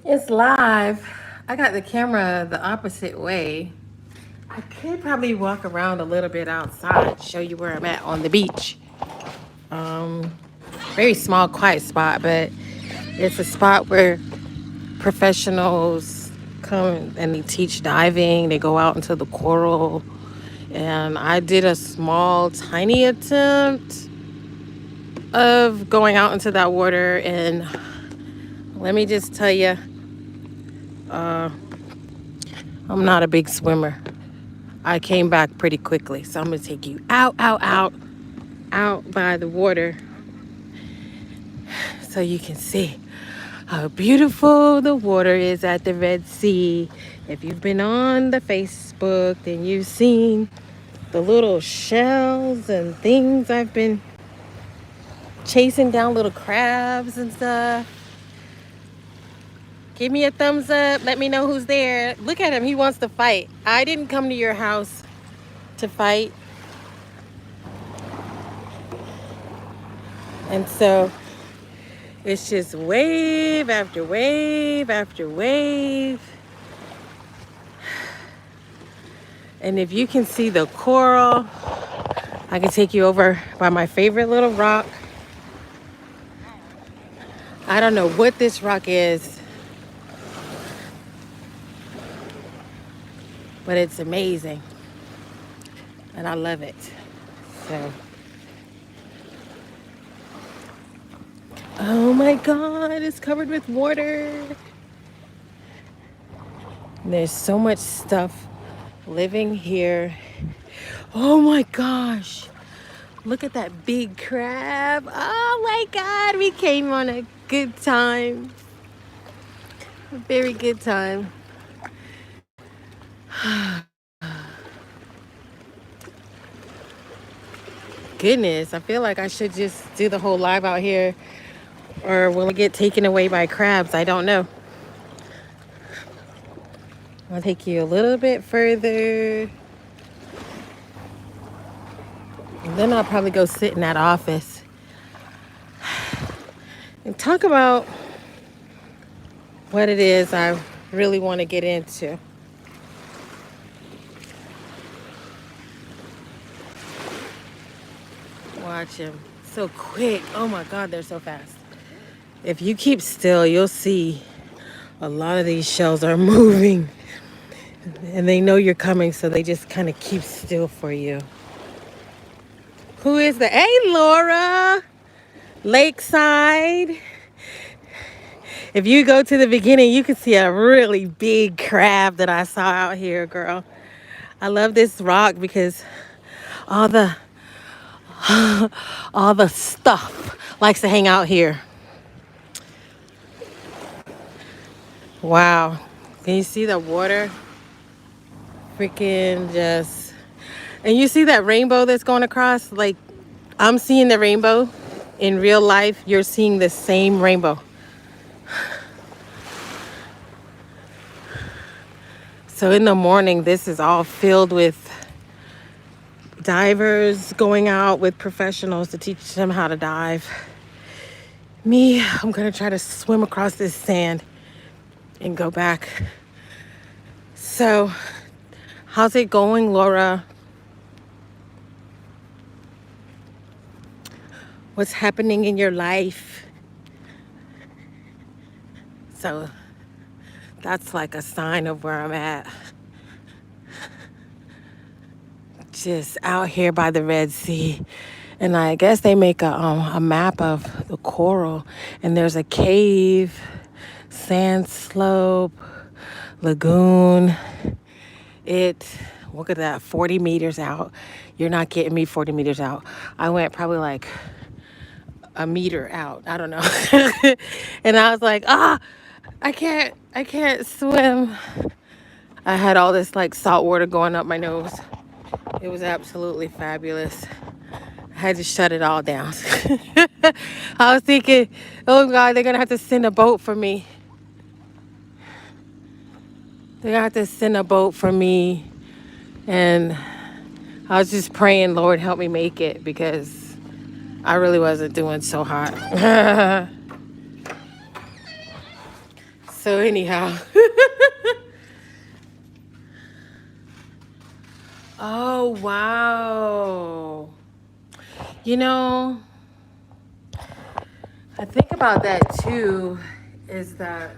It's live. I got the camera the opposite way. I could probably walk around a little bit outside, show you where I'm at on the beach. Um, Very small, quiet spot, but it's a spot where professionals come and they teach diving. They go out into the coral. And I did a small, tiny attempt of going out into that water. And let me just tell you, uh, I'm not a big swimmer. I came back pretty quickly. So I'm going to take you out by the water so you can see how beautiful the water is at the Red Sea. If you've been on the Facebook, then you've seen the little shells and things. I've been chasing down little crabs and stuff. Give me a thumbs up. Let me know who's there. Look at him. He wants to fight. I didn't come to your house to fight. And so it's just wave after wave after wave. And if you can see the coral, I can take you over by my favorite little rock. I don't know what this rock is, but it's amazing. And I love it. So, oh my God, it's covered with water. And there's so much stuff living here. Oh my gosh. Look at that big crab. Oh my God, we came on a good time. A very good time. Goodness, I feel like I should just do the whole live out here, or will it get taken away by crabs? I don't know. I'll take you a little bit further. And then I'll probably go sit in that office and talk about what it is I really want to get into. Watch them. So quick. Oh my God, they're so fast. If you keep still, you'll see a lot of these shells are moving. And they know you're coming, so they just kind of keep still for you. Who is the... Hey, Laura! Lakeside. If you go to the beginning, you can see a really big crab that I saw out here, girl. I love this rock because all the all the stuff likes to hang out here. Wow. Can you see the water? Freaking just... And you see that rainbow that's going across? Like, I'm seeing the rainbow. In real life, you're seeing the same rainbow. So in the morning, this is all filled with divers going out with professionals to teach them how to dive. Me, I'm gonna try to swim across this sand and go back. So, how's it going, Laura? What's happening in your life? So, that's like a sign of where I'm at. Just out here by the Red Sea. And I guess they make a map of the coral. And there's a cave, sand slope, lagoon. Look at that, 40 meters out. You're not getting me 40 meters out. I went probably like a meter out. I don't know. And I was like, I can't swim. I had all this like salt water going up my nose. It was absolutely fabulous. I had to shut it all down. I was thinking, oh God, they're gonna have to send a boat for me. They're gonna have to send a boat for me. And I was just praying, Lord, help me make it, because I really wasn't doing so hot. So anyhow. Oh, wow. You know, I think about that too, is that,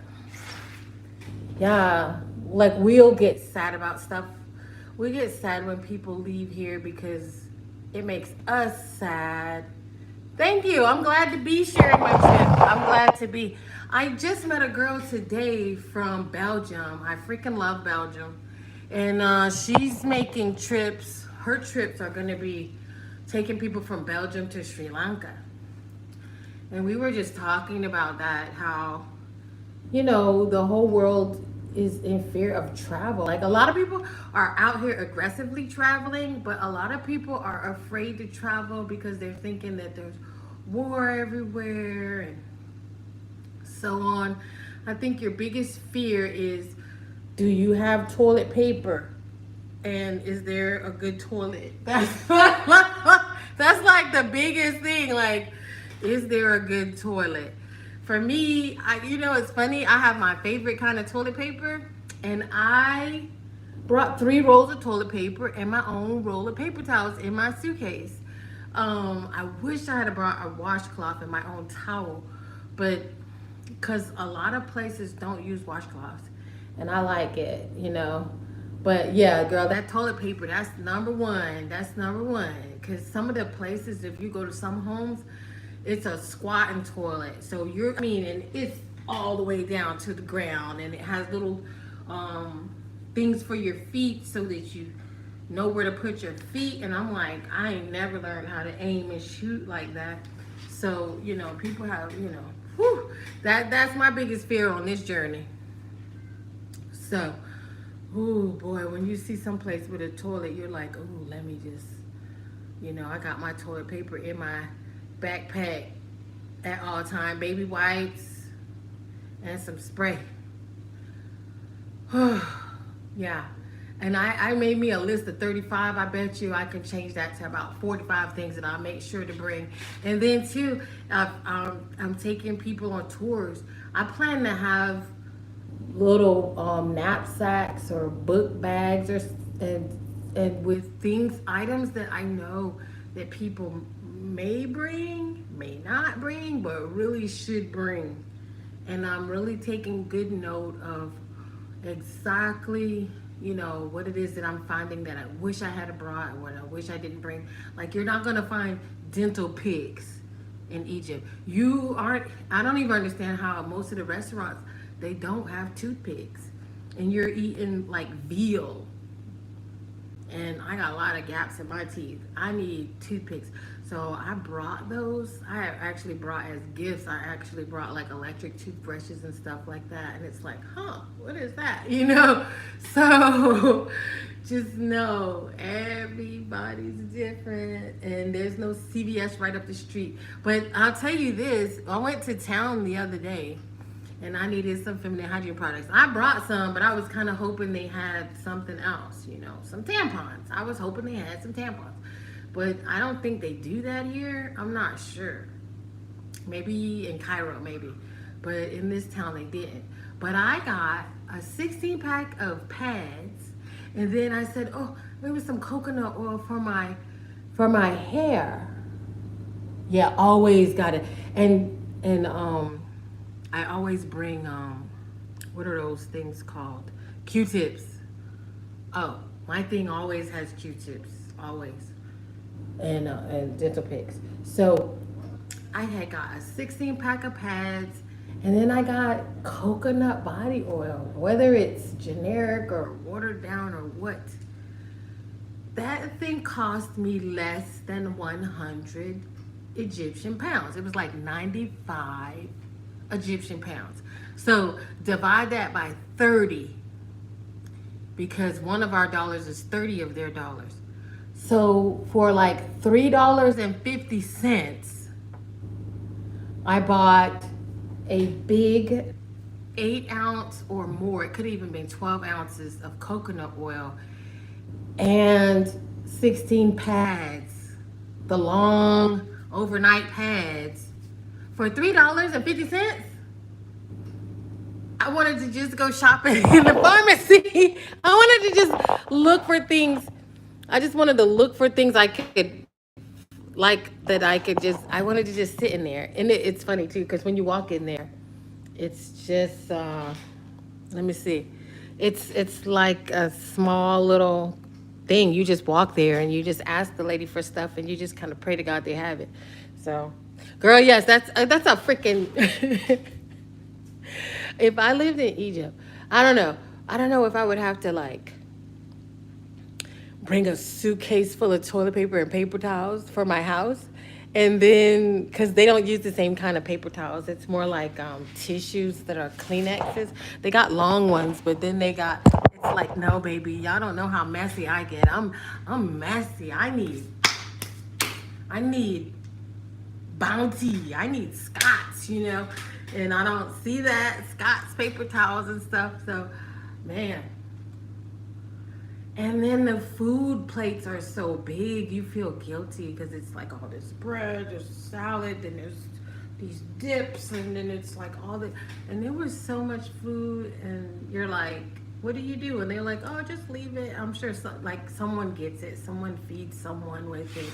yeah, like we'll get sad about stuff. We get sad when people leave here because it makes us sad. Thank you. I'm glad to be sharing my trip. I'm glad to be. I just met a girl today from Belgium. I freaking love Belgium. And she's making trips. Her trips are going to be taking people from Belgium to Sri Lanka. And we were just talking about that, how, the whole world is in fear of travel. Like a lot of people are out here aggressively traveling, but a lot of people are afraid to travel because they're thinking that there's war everywhere and so on. I think your biggest fear is, do you have toilet paper? And is there a good toilet? That's like the biggest thing. Like, is there a good toilet? For me, it's funny. I have my favorite kind of toilet paper, and I brought 3 rolls of toilet paper and my own roll of paper towels in my suitcase. I wish I had brought a washcloth and my own towel, but because a lot of places don't use washcloths, and I like it. But yeah, girl, that toilet paper, that's number one. That's number one. Because some of the places, if you go to some homes, it's a squatting toilet. So and it's all the way down to the ground, and it has little things for your feet so that you know where to put your feet. And I'm like, I ain't never learned how to aim and shoot like that. So, people have, whew, that's my biggest fear on this journey. So, oh boy, when you see someplace with a toilet, you're like, oh, let me just, I got my toilet paper in my backpack at all time, baby wipes, and some spray. Yeah. And I made me a list of 35. I bet you I can change that to about 45 things that I'll make sure to bring. And then too, I'm taking people on tours. I plan to have little knapsacks or book bags and with items that I know that people may bring, may not bring, but really should bring. And I'm really taking good note of exactly what it is that I'm finding that I wish I had brought and what I wish I didn't bring. Like, you're not going to find dental picks in Egypt. I don't even understand how most of the restaurants, they don't have toothpicks, and you're eating like veal, and I got a lot of gaps in my teeth. I need toothpicks. So I brought those. I actually brought as gifts. I actually brought like electric toothbrushes and stuff like that. And it's like, what is that? So just know everybody's different, and there's no CVS right up the street. But I'll tell you this, I went to town the other day and I needed some feminine hygiene products. I brought some, but I was kind of hoping they had something else, some tampons. I was hoping they had some tampons. But I don't think they do that here. I'm not sure. Maybe in Cairo, maybe. But in this town, they didn't. But I got a 16-pack of pads. And then I said, oh, maybe some coconut oil for my hair. Yeah, always got it. And I always bring what are those things called? Q-tips. Oh, my thing always has Q-tips, always, and dental picks. So I had got a 16-pack of pads, and then I got coconut body oil, whether it's generic or watered down or what. That thing cost me less than 100 Egyptian pounds. It was like 95 Egyptian pounds. So divide that by 30, because one of our dollars is 30 of their dollars. So for like $3.50, I bought a big 8-ounce or more, it could have even been 12 ounces of coconut oil, and 16 pads, the long overnight pads, for $3.50. wanted to just go shopping in the pharmacy. I wanted to just look for things. I just wanted to look for things I could like that I could just. I wanted to just sit in there, and it's funny too because when you walk in there, it's just. Let me see. It's like a small little thing. You just walk there and you just ask the lady for stuff, and you just kind of pray to God they have it. So, girl, yes, that's a freaking. If I lived in Egypt, I don't know. I don't know if I would have to like bring a suitcase full of toilet paper and paper towels for my house. And then, because they don't use the same kind of paper towels, it's more like tissues that are Kleenexes. They got long ones, but then they got, it's like, no, baby, y'all don't know how messy I get. I'm messy. I need Bounty. I need Scott's, and I don't see that Scott's paper towels and stuff. So, man. And then the food plates are so big, you feel guilty because it's like all this bread, there's salad, then there's these dips, and then it's like all the, and there was so much food, and you're like, what do you do? And they're like, oh, just leave it. I'm sure like someone gets it, someone feeds someone with it.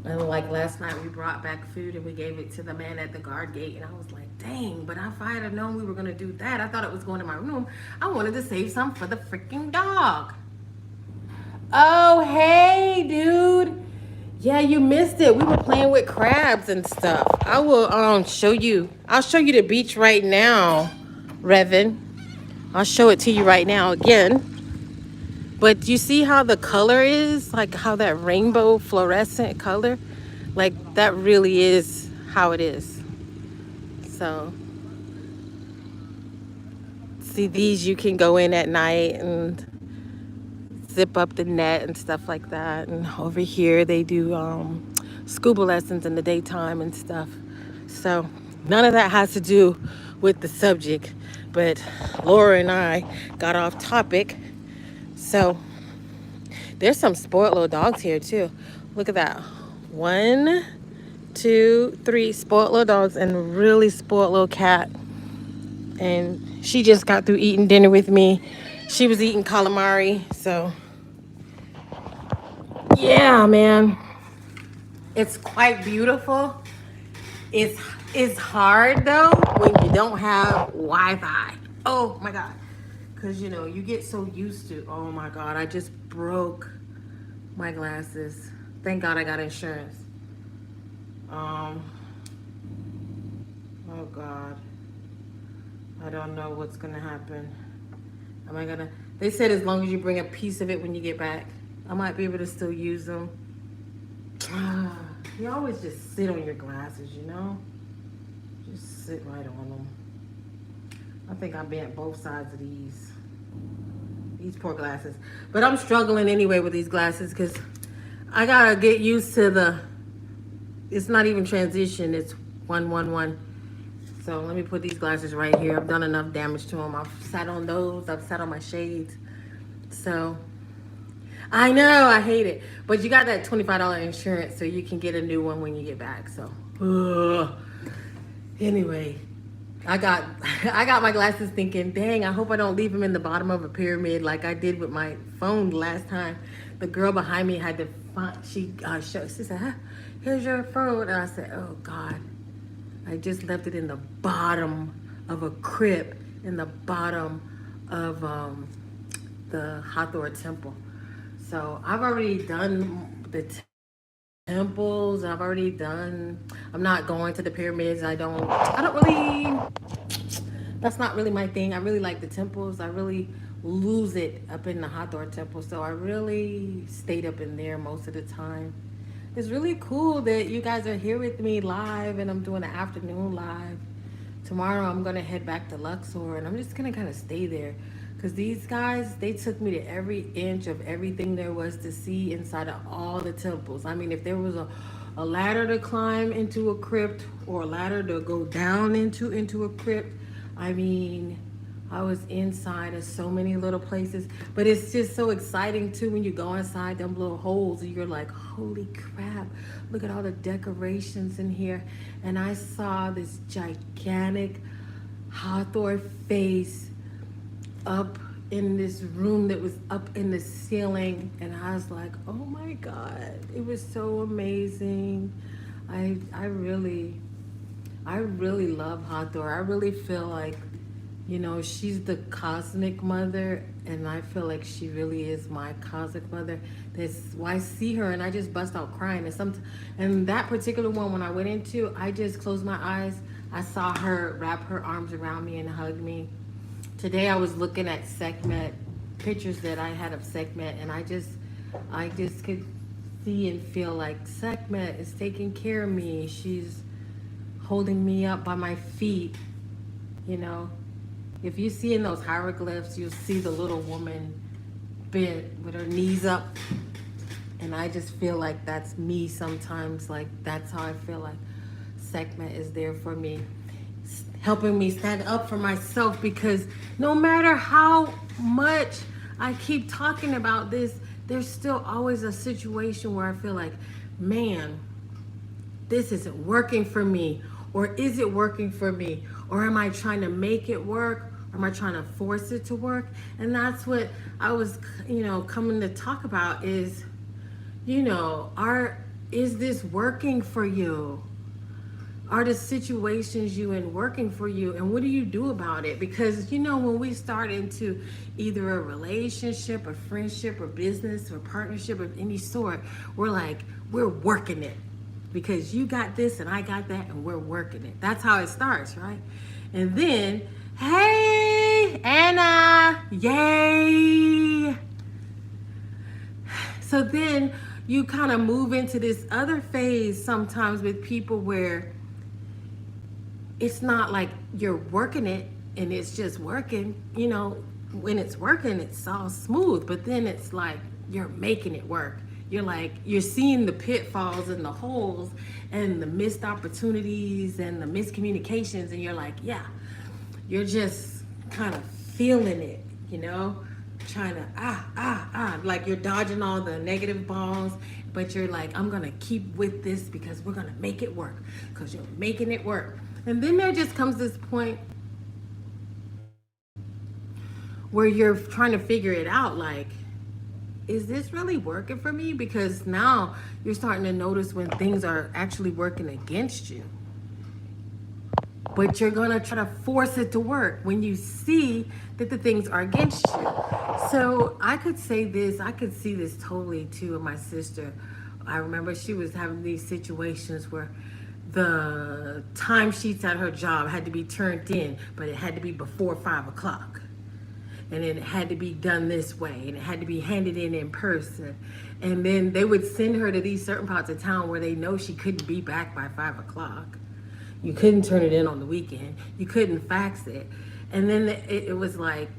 And like last night, we brought back food and we gave it to the man at the guard gate, and I was like, dang, but if I had known we were gonna do that, I thought it was going to my room. I wanted to save some for the freaking dog. Oh, hey, dude. Yeah, you missed it. We were playing with crabs and stuff. I will show you. I'll show you the beach right now, Revan. I'll show it to you right now again. But you see how the color is? Like how that rainbow fluorescent color? Like that really is how it is. So, see, these you can go in at night and zip up the net and stuff like that. And over here they do scuba lessons in the daytime and stuff. So none of that has to do with the subject, but Laura and I got off topic. So there's some spoiled little dogs here too. Look at that. 1, 2, 3 spoiled little dogs and a really spoiled little cat. And she just got through eating dinner with me. She was eating calamari, so yeah, man. It's quite beautiful. It's it's hard though when you don't have Wi-Fi. Oh my God. Cause you get so used to, oh my God, I just broke my glasses. Thank God I got insurance. Um oh God. I don't know what's gonna happen. Am I gonna, they said as long as you bring a piece of it when you get back, I might be able to still use them. You always just sit on your glasses, Just sit right on them. I think I bent both sides of these poor glasses. But I'm struggling anyway with these glasses because I gotta get used to it's not even transition, it's 111. So let me put these glasses right here. I've done enough damage to them. I've sat on those. I've sat on my shades. So I know, I hate it. But you got that $25 insurance, so you can get a new one when you get back. So anyway, I got I got my glasses thinking, dang, I hope I don't leave them in the bottom of a pyramid like I did with my phone last time. The girl behind me had to find, she said, huh, here's your phone. And I said, oh God. I just left it in the bottom of a crypt in the bottom of the Hathor temple. So I've already done the temples. I'm not going to the pyramids. I don't really, that's not really my thing. I really like the temples. I really lose it up in the Hathor temple. So I really stayed up in there most of the time. It's really cool that you guys are here with me live, and I'm doing an afternoon live. Tomorrow I'm gonna head back to Luxor, and I'm just gonna kind of stay there because these guys, they took me to every inch of everything there was to see inside of all the temples. I mean, if there was a ladder to climb into a crypt or a ladder to go down into a crypt, I mean, I was inside of so many little places. But it's just so exciting too when you go inside them little holes and you're like, holy crap, look at all the decorations in here. And I saw this gigantic Hawthorne face up in this room that was up in the ceiling, and I was like, oh my God, it was so amazing. I really love Hawthorne. I really feel like, she's the cosmic mother, and I feel like she really is my cosmic mother. That's why I see her and I just bust out crying. And that particular one, when I went into, I just closed my eyes. I saw her wrap her arms around me and hug me. Today I was looking at Sekhmet, pictures that I had of Sekhmet, and I just could see and feel like Sekhmet is taking care of me. She's holding me up by my feet, you know. If you see in those hieroglyphs, you'll see the little woman bent with her knees up. And I just feel like that's me sometimes. Like, that's how I feel like Sekhmet is there for me, helping me stand up for myself, because no matter how much I keep talking about this, there's still always a situation where I feel like, man, this isn't working for me. Or is it working for me? Or am I trying to make it work? Or am I trying to force it to work? And that's what I was, coming to talk about is, is this working for you? Are the situations you in working for you? And what do you do about it? Because, when we start into either a relationship, a friendship, or business, or partnership of any sort, we're working it. Because you got this and I got that, and we're working it. That's how it starts, right? And then, hey, Anna, yay. So then you kind of move into this other phase sometimes with people where it's not like you're working it and it's just working. When it's working, it's all smooth, but then it's like you're making it work. You're seeing the pitfalls and the holes and the missed opportunities and the miscommunications, and you're like, yeah, you're just kind of feeling it, trying to, like you're dodging all the negative balls, but you're like, I'm going to keep with this because we're going to make it work, because you're making it work. And then there just comes this point where you're trying to figure it out, like, is this really working for me? Because now you're starting to notice when things are actually working against you. But you're going to try to force it to work when you see that the things are against you. So I could say this, I could see this totally too in my sister. I remember she was having these situations where the timesheets at her job had to be turned in, but it had to be before 5 o'clock. And it had to be done this way, and it had to be handed in person. And then they would send her to these certain parts of town where they know she couldn't be back by 5 o'clock. You couldn't turn it in on the weekend. You couldn't fax it. And then it was like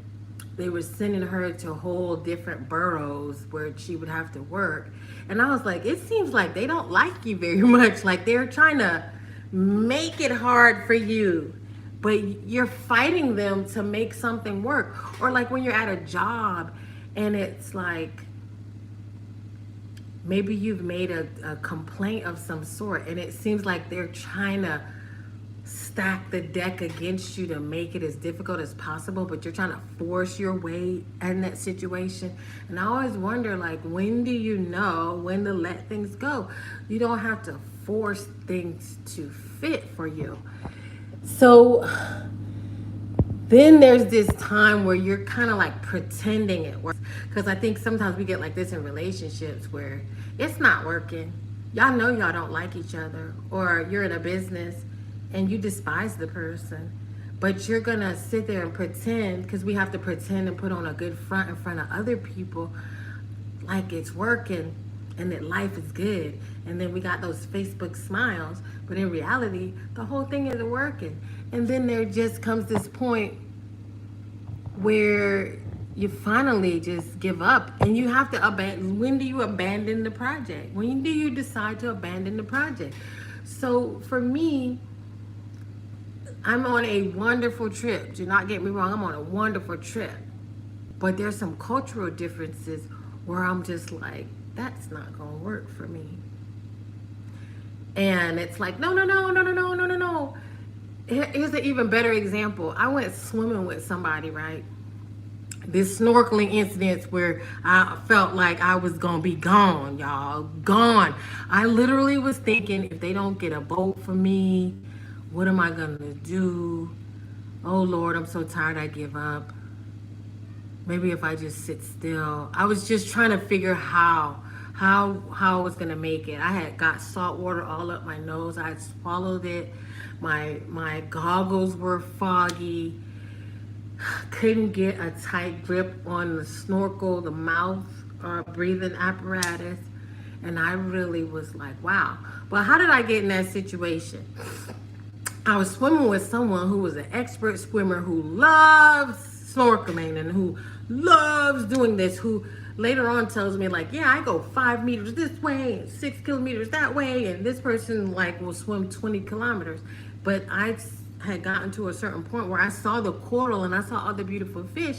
they were sending her to whole different boroughs where she would have to work. And I was like, it seems like they don't like you very much. Like they're trying to make it hard for you, but you're fighting them to make something work. Or like when you're at a job and it's like, maybe you've made a complaint of some sort, and it seems like they're trying to stack the deck against you to make it as difficult as possible, but you're trying to force your way in that situation. And I always wonder, like, when do you know when to let things go? You don't have to force things to fit for you. So then there's this time where you're kind of like pretending it works. Because I think sometimes we get like this in relationships where it's not working. Y'all know y'all don't like each other, or you're in a business and you despise the person, but you're gonna sit there and pretend, because we have to pretend and put on a good front in front of other people like it's working and that life is good. And then we got those Facebook smiles, but in reality, the whole thing isn't working. And then there just comes this point where you finally just give up, and you have to abandon. When do you abandon the project? When do you decide to abandon the project? So for me, I'm on a wonderful trip. Do not get me wrong, I'm on a wonderful trip. But there's some cultural differences where I'm just like, that's not gonna work for me. And it's like, no. Here's an even better example. I went swimming with somebody, right? This snorkeling incidents where I felt like I was gonna be gone, y'all. Gone. I literally was thinking, if they don't get a boat for me, what am I gonna do? Oh Lord, I'm so tired I give up. Maybe if I just sit still. I was just trying to figure how I was gonna make it. I had got salt water all up my nose. I had swallowed it. My goggles were foggy. Couldn't get a tight grip on the snorkel, the mouth breathing apparatus. And I really was like, wow. But how did I get in that situation? I was swimming with someone who was an expert swimmer who loves snorkeling and who loves doing this, who later on tells me like, yeah, I go 5 meters this way and 6 kilometers that way, and this person like will swim 20 kilometers. But I had gotten to a certain point where I saw the coral and I saw all the beautiful fish,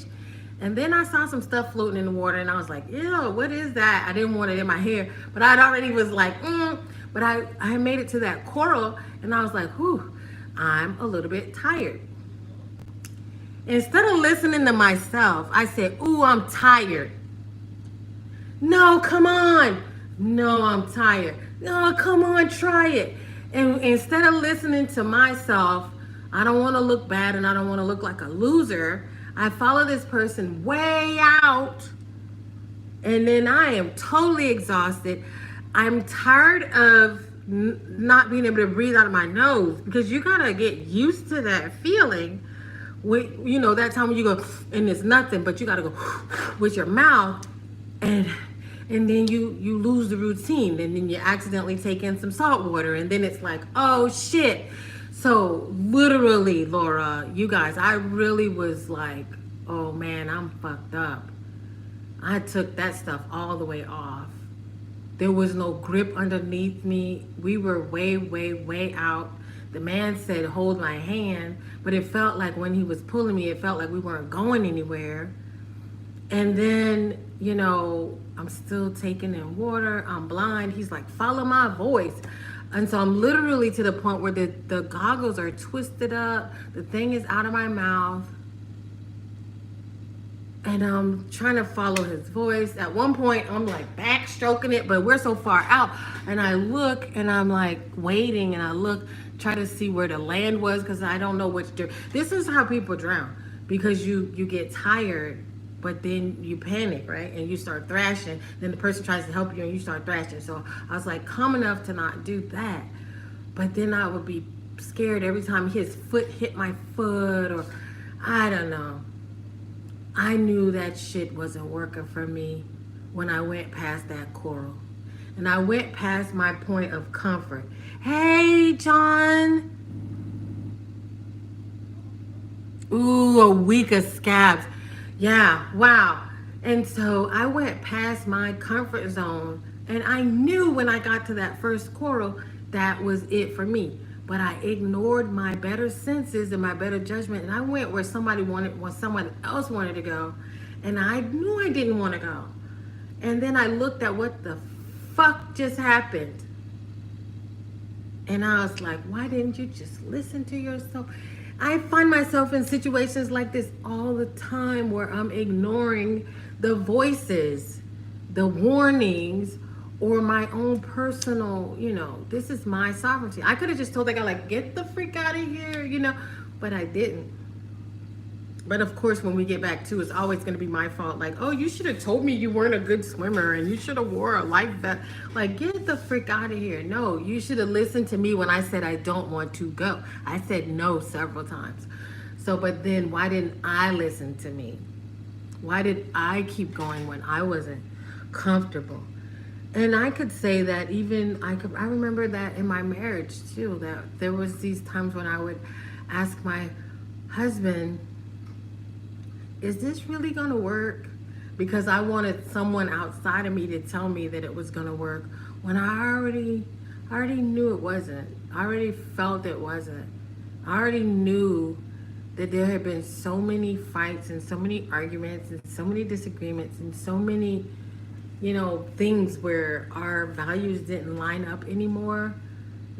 and then I saw some stuff floating in the water, and I was like, ew, what is that? I didn't want it in my hair, but I already was like, but I made it to that coral, and I was like, whew, I'm a little bit tired. Instead of listening to myself, I said, ooh, I'm tired. No, come on. No, I'm tired. No, come on, try it. And instead of listening to myself, I don't want to look bad and I don't want to look like a loser. I follow this person way out, and then I am totally exhausted. I'm tired of not being able to breathe out of my nose, because you gotta get used to that feeling. That time when you go and it's nothing, but you gotta go with your mouth, and then you lose the routine, and then you accidentally take in some salt water, and then it's like, oh shit. So literally, Laura, you guys, I really was like, oh man, I'm fucked up. I took that stuff all the way off. There was no grip underneath me. We were way, way, way out. The man said, hold my hand, but it felt like when he was pulling me, it felt like we weren't going anywhere. And then, I'm still taking in water. I'm blind. He's like, follow my voice. And so I'm literally to the point where the goggles are twisted up. The thing is out of my mouth. And I'm trying to follow his voice. At one point, I'm like backstroking it, but we're so far out. And I look and I'm like waiting, and I look, try to see where the land was, because I don't know which. This is how people drown, because you get tired, but then you panic, right? And you start thrashing. Then the person tries to help you and you start thrashing. So I was like calm enough to not do that. But then I would be scared every time his foot hit my foot, or I don't know. I knew that shit wasn't working for me when I went past that coral. And I went past my point of comfort. Hey, John. Ooh, a week of scabs. Yeah, wow. And so I went past my comfort zone, and I knew when I got to that first coral, that was it for me. But I ignored my better senses and my better judgment, and I went where someone else wanted to go, and I knew I didn't want to go. And then I looked at what the fuck just happened, and I was like, why didn't you just listen to yourself? I find myself in situations like this all the time, where I'm ignoring the voices, the warnings, or my own personal, this is my sovereignty. I could have just told that guy, like, get the freak out of here, but I didn't. But of course, when we get back to, it's always going to be my fault. Like, oh, you should have told me you weren't a good swimmer, and you should have wore a life vest. Like, get the frick out of here. No, you should have listened to me when I said I don't want to go. I said no several times. So, but then why didn't I listen to me? Why did I keep going when I wasn't comfortable? And I could say that I remember that in my marriage too, that there was these times when I would ask my husband, is this really gonna work? Because I wanted someone outside of me to tell me that it was gonna work, when I already knew it wasn't. I already felt it wasn't. I already knew that there had been so many fights and so many arguments and so many disagreements and so many, things where our values didn't line up anymore,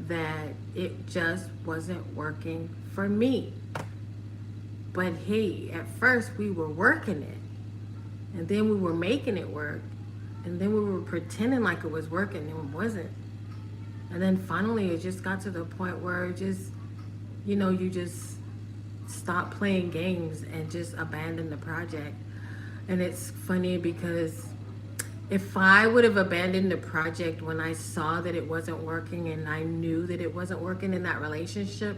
that it just wasn't working for me. But hey, at first we were working it, and then we were making it work, and then we were pretending like it was working and it wasn't. And then finally it just got to the point where it just, you just stop playing games and just abandon the project. And it's funny because if I would have abandoned the project when I saw that it wasn't working and I knew that it wasn't working in that relationship,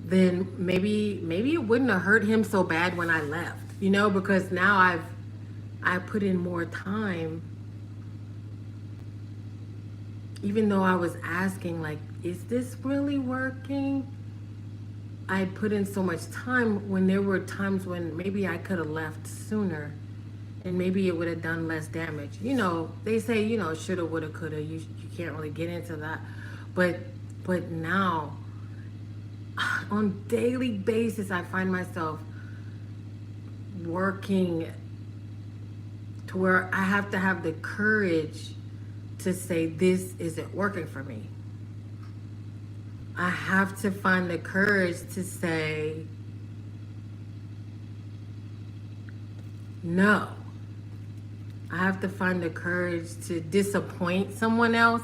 then maybe it wouldn't have hurt him so bad when I left, because now I put in more time, even though I was asking, like, is this really working? I put in so much time when there were times when maybe I could have left sooner and maybe it would have done less damage. They say, shoulda, woulda, coulda. You can't really get into that. But now, on daily basis, I find myself working to where I have to have the courage to say, this isn't working for me. I have to find the courage to say, no. I have to find the courage to disappoint someone else.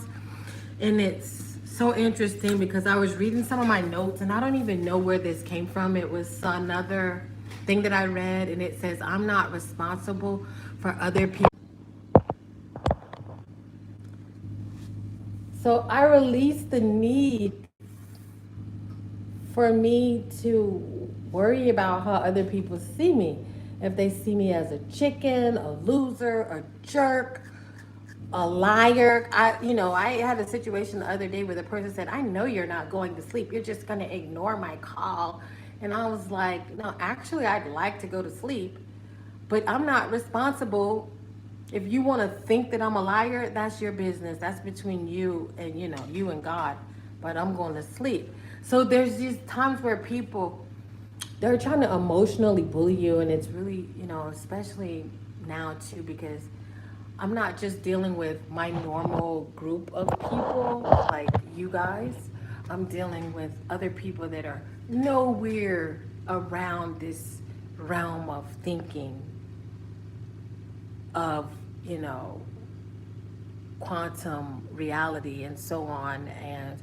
And it's so interesting because I was reading some of my notes and I don't even know where this came from. It was another thing that I read, and it says, I'm not responsible for other people. So I released the need for me to worry about how other people see me. If they see me as a chicken, a loser, a jerk, a liar. I had a situation the other day where the person said, I know you're not going to sleep. You're just going to ignore my call. And I was like, no, actually, I'd like to go to sleep, but I'm not responsible. If you want to think that I'm a liar, that's your business. That's between you and, you and God. But I'm going to sleep. So there's these times where people, they're trying to emotionally bully you. And it's really, especially now too, because I'm not just dealing with my normal group of people like you guys. I'm dealing with other people that are nowhere around this realm of thinking of, quantum reality and so on, and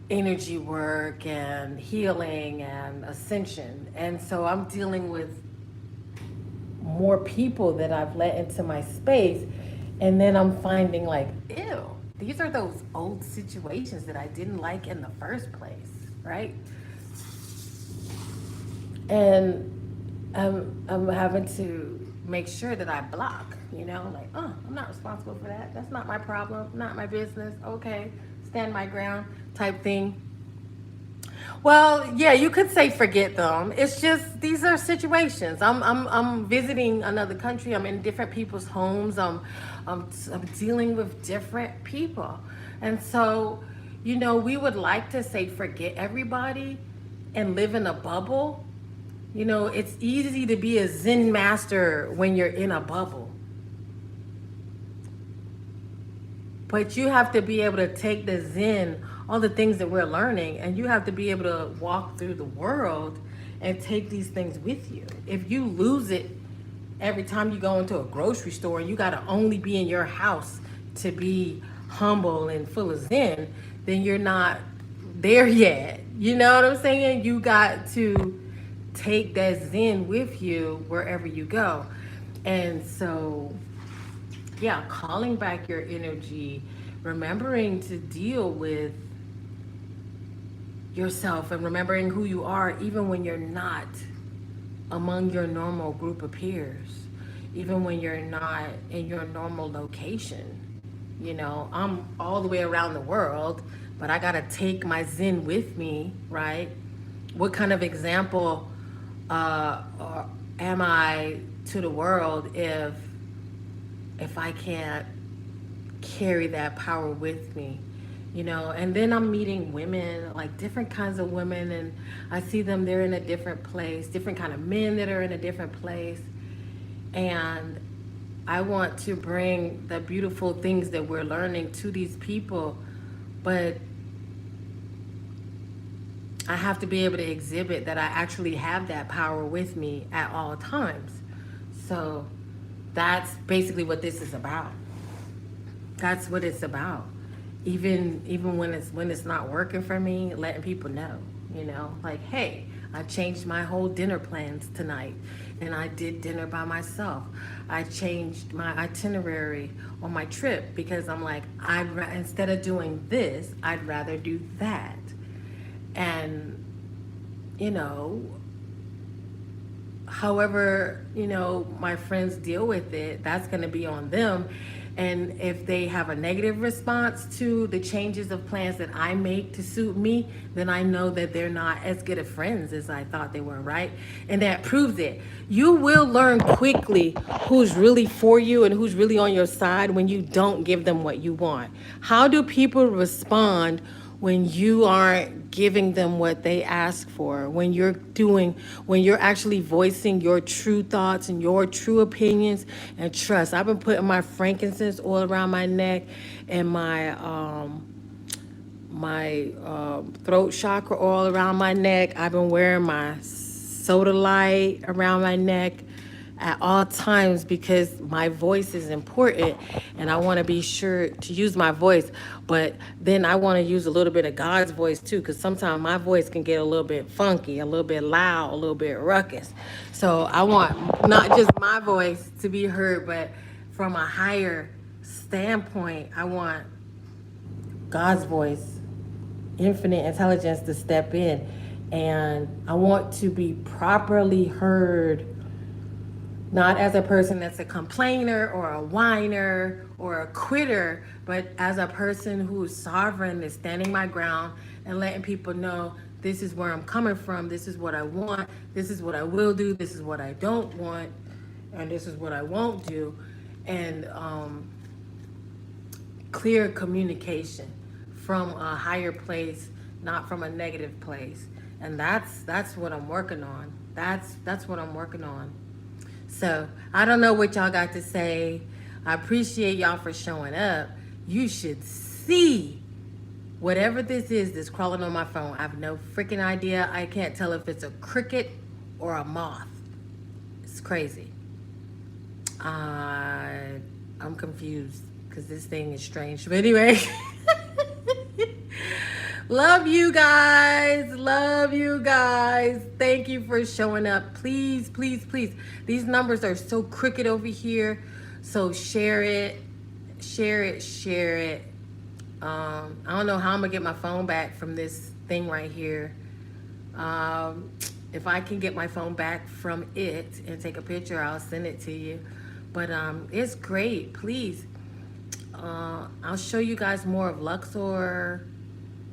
energy work and healing and ascension. And so I'm dealing with more people that I've let into my space, and then I'm finding like, ew, these are those old situations that I didn't like in the first place, right? And I'm having to make sure that I block, like, oh, I'm not responsible for that. That's not my problem, not my business. Okay, stand my ground type thing. Well, yeah, you could say forget them. It's just these are situations. I'm visiting another country. I'm in different people's homes. I'm dealing with different people, and so we would like to say forget everybody and live in a bubble. It's easy to be a Zen master when you're in a bubble. But you have to be able to take the Zen, all the things that we're learning, and you have to be able to walk through the world and take these things with you. If you lose it every time you go into a grocery store and you got to only be in your house to be humble and full of Zen, then you're not there yet. You know what I'm saying? You got to take that Zen with you wherever you go. And so, yeah, calling back your energy, remembering to deal with yourself and remembering who you are, even when you're not among your normal group of peers, even when you're not in your normal location. I'm all the way around the world, but I got to take my Zen with me, right? What kind of example or am I to the world if I can't carry that power with me? And then I'm meeting women, like different kinds of women, and I see them, they're in a different place, different kind of men that are in a different place. And I want to bring the beautiful things that we're learning to these people, but I have to be able to exhibit that I actually have that power with me at all times. So that's basically what this is about. That's what it's about. Even when it's not working for me, letting people know, like, hey, I changed my whole dinner plans tonight, and I did dinner by myself. I changed my itinerary on my trip because I'm like, instead of doing this, I'd rather do that. And you know, however, my friends deal with it, that's going to be on them. And if they have a negative response to the changes of plans that I make to suit me, then I know that they're not as good of friends as I thought they were, right? And that proves it. You will learn quickly who's really for you and who's really on your side when you don't give them what you want. How do people respond when you aren't giving them what they ask for, when you're actually voicing your true thoughts and your true opinions and trust? I've been putting my frankincense oil around my neck and my throat chakra oil around my neck. I've been wearing my soda light around my neck at all times because my voice is important and I want to be sure to use my voice, but then I want to use a little bit of God's voice too, because sometimes my voice can get a little bit funky, a little bit loud, a little bit ruckus. So I want not just my voice to be heard, but from a higher standpoint, I want God's voice, infinite intelligence, to step in, and I want to be properly heard, not as a person that's a complainer or a whiner or a quitter, but as a person who's sovereign, is standing my ground and letting people know this is where I'm coming from, this is what I want, this is what I will do, this is what I don't want, and this is what I won't do. And clear communication from a higher place, not from a negative place. And that's what I'm working on. That's what I'm working on. So I don't know what y'all got to say. I appreciate y'all for showing up. You should see whatever this is that's crawling on my phone. I have no freaking idea. I can't tell if it's a cricket or a moth. It's crazy. I'm confused because this thing is strange. But anyway, love you guys. Love you guys. Thank you for showing up. Please, please, please. These numbers are so crooked over here. So share it. Share it. Share it. I don't know how I'm going to get my phone back from this thing right here. If I can get my phone back from it and take a picture, I'll send it to you. But it's great. Please. I'll show you guys more of Luxor.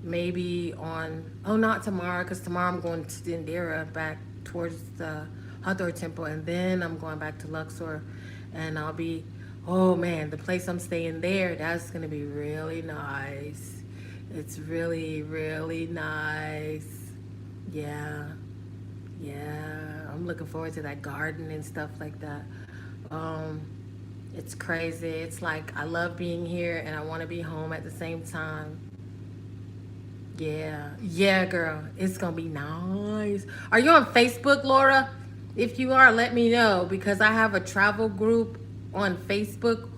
Maybe not tomorrow, because tomorrow I'm going to Dendera, back towards the Hathor temple, and then I'm going back to Luxor, and oh man, the place I'm staying there, that's going to be really nice. It's really, really nice. Yeah. I'm looking forward to that garden and stuff like that. It's crazy. It's like I love being here and I want to be home at the same time. Yeah, girl. It's going to be nice. Are you on Facebook, Laura? If you are, let me know, because I have a travel group on Facebook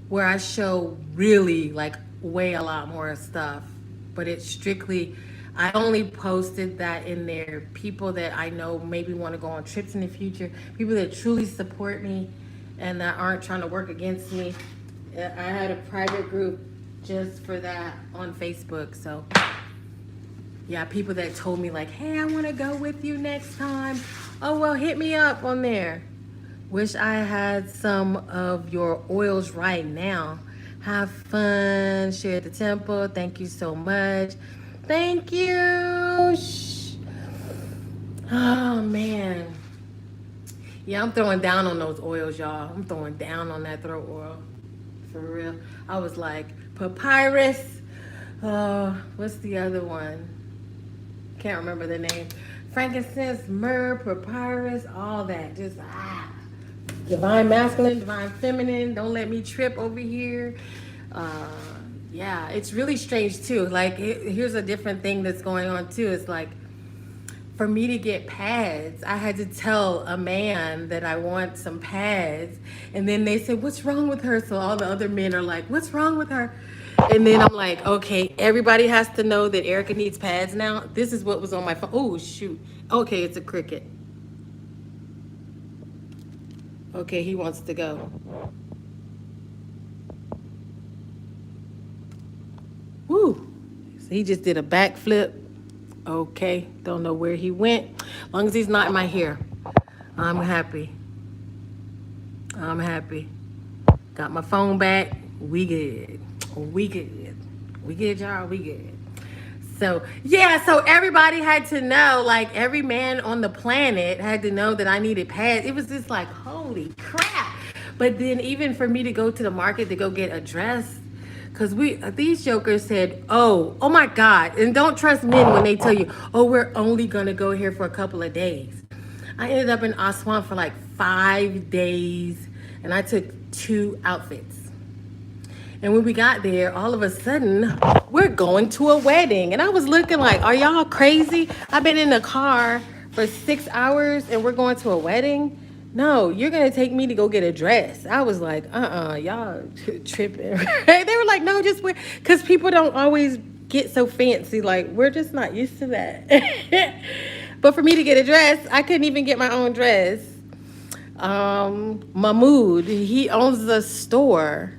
where I show really like way a lot more stuff. But it's strictly, I only posted that in there. People that I know maybe want to go on trips in the future. People that truly support me and that aren't trying to work against me. I had a private group just for that on Facebook. So yeah, people that told me like, hey, I want to go with you next time. Oh, well, hit me up on there. Wish I had some of your oils right now. Have fun. Share at the temple. Thank you so much. Thank you. Shh. Oh, man. Yeah, I'm throwing down on those oils, y'all. I'm throwing down on that throat oil. For real. I was like, papyrus. What's the other one? Can't remember the name. Frankincense, myrrh, papyrus, all that. Just divine masculine, divine feminine. Don't let me trip over here. Yeah, it's really strange too. Like here's a different thing that's going on too. It's like for me to get pads, I had to tell a man that I want some pads. And then they said, "What's wrong with her?" So all the other men are like, "What's wrong with her?" And then I'm like, okay, everybody has to know that Erica needs pads now. This is what was on my phone. Oh, shoot. Okay, it's a cricket. Okay, he wants to go. Woo. So he just did a backflip. Okay, don't know where he went. As long as he's not in my hair, I'm happy. I'm happy. Got my phone back. We good. We good. We good, y'all. We good. So, yeah, so everybody had to know, like every man on the planet had to know that I needed pads. It was just like, holy crap. But then even for me to go to the market to go get a dress, because these jokers said, oh my God. And don't trust men when they tell you, oh, we're only going to go here for a couple of days. I ended up in Aswan for like 5 days, and I took 2 outfits. And when we got there, all of a sudden, we're going to a wedding. And I was looking like, are y'all crazy? I've been in the car for 6 hours and we're going to a wedding? No, you're going to take me to go get a dress. I was like, y'all tripping. They were like, no, just wear, because people don't always get so fancy. Like, we're just not used to that. But for me to get a dress, I couldn't even get my own dress. Mahmoud, he owns a store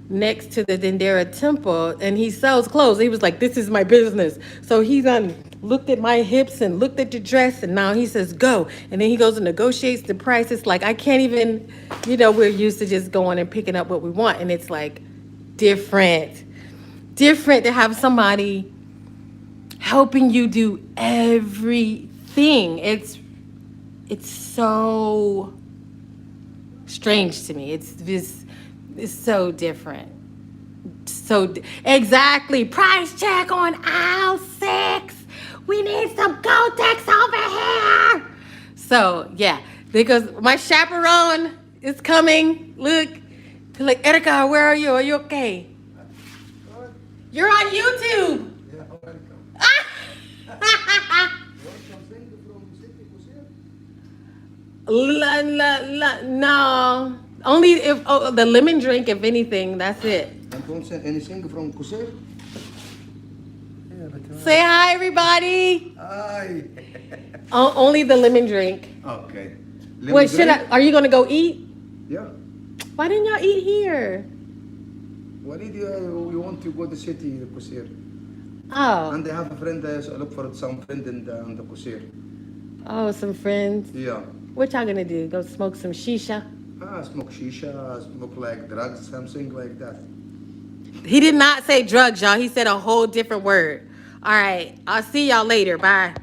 next to the Dendera temple and he sells clothes. He was like, this is my business. So he done looked at my hips and looked at the dress and now he says, go. And then he goes and negotiates the price. It's like, I can't even, we're used to just going and picking up what we want. And it's like different to have somebody helping you do everything. It's so strange to me. It's so different. Exactly. Price check on aisle 6. We need some Gotex over here. So yeah, because my chaperone is coming. Look, like, Erika, where are you? Are you okay? You're on YouTube. Yeah, welcome. No. Only if the lemon drink, if anything, that's it. And don't say anything from Kusir? Say hi, everybody. Hi. Only the lemon drink. Okay. Wait, are you gonna go eat? Yeah. Why didn't y'all eat here? What did you want to go to the city, Kusir? Oh. And I have a friend, I look for some friend in the Kusir. Oh, some friends. Yeah. What y'all gonna do? Go smoke some shisha? Smoke shisha, smoke like drugs, something like that. He did not say drugs, y'all. He said a whole different word. All right. I'll see y'all later. Bye.